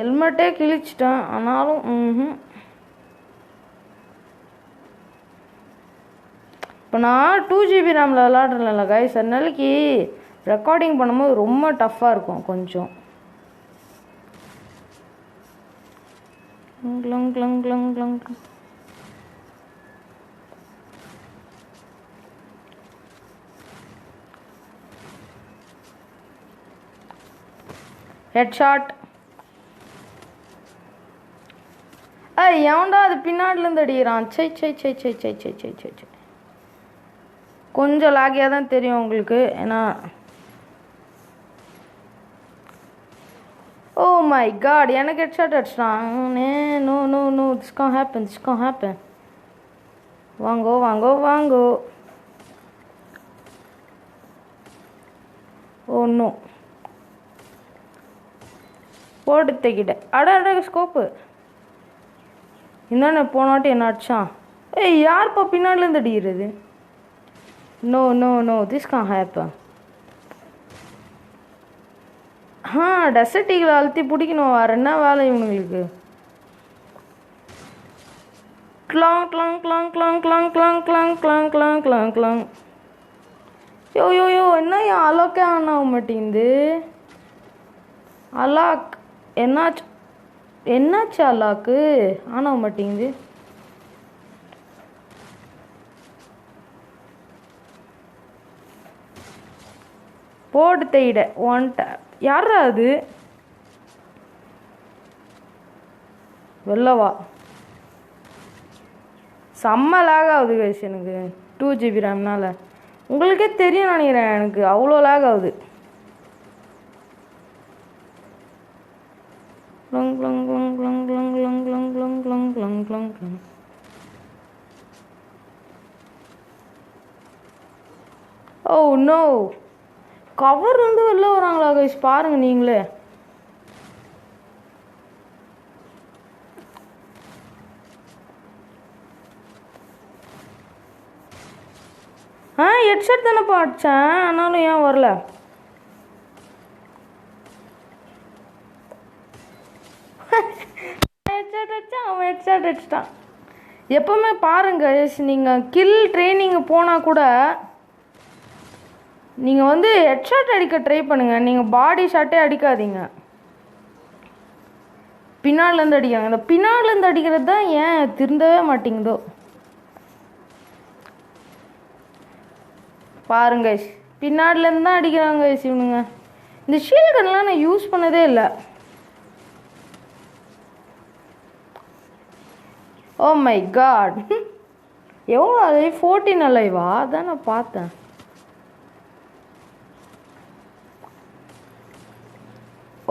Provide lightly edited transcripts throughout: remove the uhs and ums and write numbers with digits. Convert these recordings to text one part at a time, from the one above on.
ஹெல்மெட்டே கிழிச்சிட்டேன் ஆனாலும் இப்போ நான் 2GB ரேமில் விளாட்றேன்ல கைஸ், அதனாலக்கு ரெக்கார்டிங் பண்ணும்போது ரொம்ப டஃப்பாக இருக்கும் கொஞ்சம். ஹெட்ஷாட். எவன்டா அது பின்னாடிலேருந்து அடிக்கிறான்? சை சை சை சை சை சை சை சை சை. கொஞ்சம் லாகியாக தான் தெரியும் உங்களுக்கு, ஏன்னா ஓ மை காட் எனக்கு ஹெட்ஷாட் அடிச்சிட்டான். No no no this can happen. வாங்கோ வாங்கோ வாங்கோ. ஓ நோ போட்டு தைக்கிட்டேன். அட ஸ்கோப்பு இந்தானே போனாட்டி என்ன அடிச்சான்? யார்ப்பா பின்னாடிலேருந்து அடிக்கிறது? No no no this can happen. Desert eagle அழுத்தி பிடிக்கணும், வேறு என்ன வேலை இவனுங்களுக்கு? கிளாங் கிளாங் கிளாங் கிளாங் கிளாங் கிளாங் கிளாங் கிளாங் கிளாங் கிளாங் கிளாங். யோ என்ன என் அலாக்கே ஆன் ஆக மாட்டேங்குது. அலாக் என்னாச்சு அலாக்கு ஆன் ஆக மாட்டேங்குது. போட்டு தையிட ஒன் டேப். யாரா அது? வெள்ளவா செம்ம லேக் ஆகுது கைஸ் எனக்கு 2GB ரேம்னால. உங்களுக்கே தெரியும் நினைக்கிறேன், எனக்கு அவ்வளோ லேக் ஆகுது. ஓ நோ கவர் வந்து வெளில வராங்களா கைஸ்? பாருங்க நீங்களே. ஹெட்செட் தானேப்பா அடித்தேன், ஆனாலும் ஏன் வரல? ஹெட்செட் அடித்தான், அவன் ஹெட்செட் அடிச்சிட்டான். எப்போவுமே பாருங்க நீங்கள் கில் ட்ரைனிங்கு போனால் கூட நீங்கள் வந்து ஹெட்ஷாட் அடிக்க ட்ரை பண்ணுங்கள். நீங்கள் பாடி ஷாட்டே அடிக்காதீங்க, பின்னாடிலேருந்து அடிக்காங்க. இந்த பின்னாடிலேருந்து அடிக்கிறது தான் ஏன் திருந்தவே மாட்டேங்குதோ பாருங்க. பின்னாடிலேருந்து தான் அடிக்கிறாங்க இவனுங்க. இந்த ஷீல்ட் கன்லாம் நான் யூஸ் பண்ணதே இல்லை. ஓ மை காட் எவ்வளோ அது 14 அலைவா? அதான் நான் பார்த்தேன்.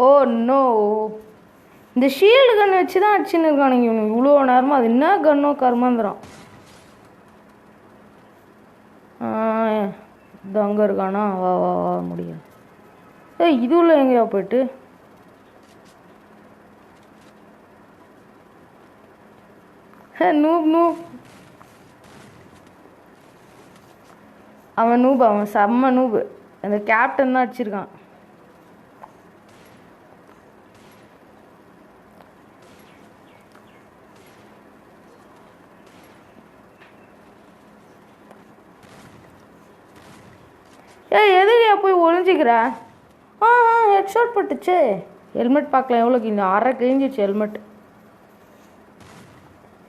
ஓ நோ இந்த ஷீல்டு கன் வச்சு தான் அடிச்சுன்னு இருக்கானுங்க இவனுக்கு இவ்வளோ நேரமாக. அது என்ன கன்னோ கர்மாந்திரம். இது அங்கே இருக்கானா? வா வா வா முடியும். இதுல எங்கேயா போயிட்டு நூப் அவன் செம்ம நூபு. அந்த கேப்டன் தான் அடிச்சிருக்கான். எதுக்கு போய் ஒளிஞ்சிக்கிற? ஹெட்ஷாட் பட்டுச்சு. ஹெல்மெட் பார்க்கலாம் எவ்வளோ கிழிஞ்சு, அரை கிழிஞ்சிச்சு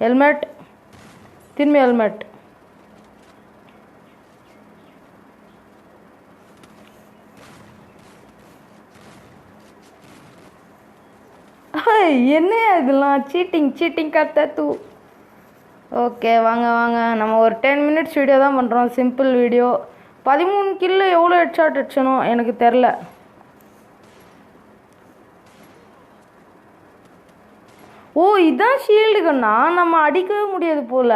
ஹெல்மெட் திரும்பி ஹெல்மெட். என்ன இதெல்லாம் சீட்டிங் கத்த தூ. ஓகே வாங்க நம்ம ஒரு 10 மினிட்ஸ் வீடியோ தான் பண்ணுறோம், சிம்பிள் வீடியோ. 13 கில்லு எவ்வளோ ஹெட்ஷாட் அடிச்சனோ எனக்கு தெரில. ஓ இதான் ஷீல்டு கண்ணா, நம்ம அடிக்கவே முடியாது போல.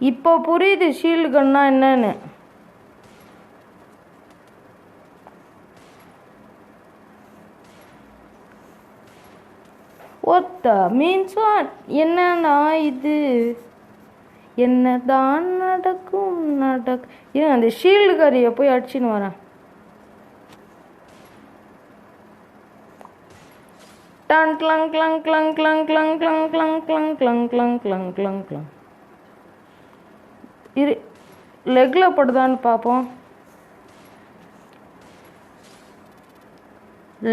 இப்போ புரியுது ஷீல்டு கண்ணா என்னன்னு. What the means what? என்னன்னா இது என்ன தான் நடக்கும் ஏன் அந்த ஷீல்டு கறியை போய் அடிச்சுன்னு வரேன். டன் கிளங் கிளங் கிளங் கிளங் கிளங் கிளங் கிளங் கிளங் கிளங் கிளங் கிளங் கிளங் கிளங். இரு, லெக்கில் படுதான்னு பார்ப்போம்.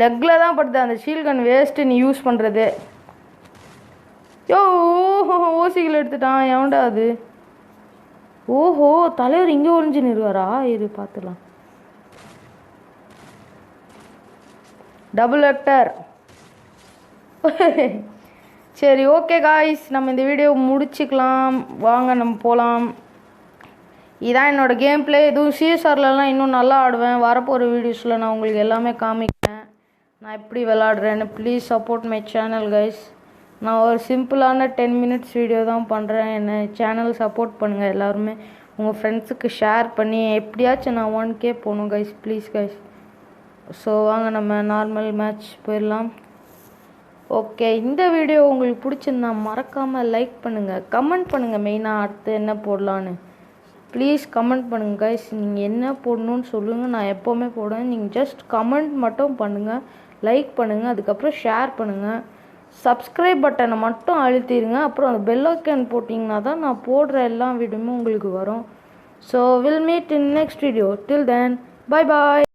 லெக்கில் தான் படுது. அந்த ஷீல்ட் கன் வேஸ்ட்டு நீ யூஸ் பண்ணுறது. யோ ஓசிகள் எடுத்துட்டான். எவன்டா அது? ஓஹோ, தலைவர் இங்கே ஒளிஞ்சு நிறுவாரா? இது பார்த்துலாம். Double vector. சரி, ஓகே காய்ஸ், நம்ம இந்த வீடியோ முடிச்சுக்கலாம். வாங்க நம்ம போகலாம். இதான் என்னோடய கேம் பிளே. இதுவும் சிஎஸ்ஆர்லலாம் இன்னும் நல்லா ஆடுவேன். வரப்போகிற வீடியோஸில் நான் உங்களுக்கு எல்லாமே காமிக்கிறேன் நான் எப்படி விளாடுறேன்னு. Please support my channel guys. நான் ஒரு சிம்பிளான 10 மினிட்ஸ் வீடியோ தான் பண்ணுறேன். என்ன சேனல் சப்போர்ட் பண்ணுங்கள் எல்லாருமே. உங்கள் ஃப்ரெண்ட்ஸுக்கு ஷேர் பண்ணி எப்படியாச்சும் நான் 1K போகணும் கைஸ், ப்ளீஸ் கைஸ். ஸோ வாங்க நம்ம நார்மல் மேட்ச் போயிடலாம். ஓகே, இந்த வீடியோ உங்களுக்கு பிடிச்சிருந்தா மறக்காமல் லைக் பண்ணுங்கள், கமெண்ட் பண்ணுங்கள். மெயினாக அடுத்து என்ன போடலான்னு ப்ளீஸ் கமெண்ட் பண்ணுங்கள் கைஸ். நீங்கள் என்ன போடணுன்னு சொல்லுங்கள், நான் எப்போவுமே போடுவேன். நீங்கள் ஜஸ்ட் கமெண்ட் மட்டும் பண்ணுங்கள், லைக் பண்ணுங்கள், அதுக்கப்புறம் ஷேர் பண்ணுங்கள். சப்ஸ்கிரைப் பட்டனை மட்டும் அழுத்திடுங்க. அப்புறம் அந்த பெல் ஐக்கான் போட்டிங்கன்னா தான் நான் போடுற எல்லா வீடியோவும் உங்களுக்கு வரும். So will meet in next video. Till then, bye bye.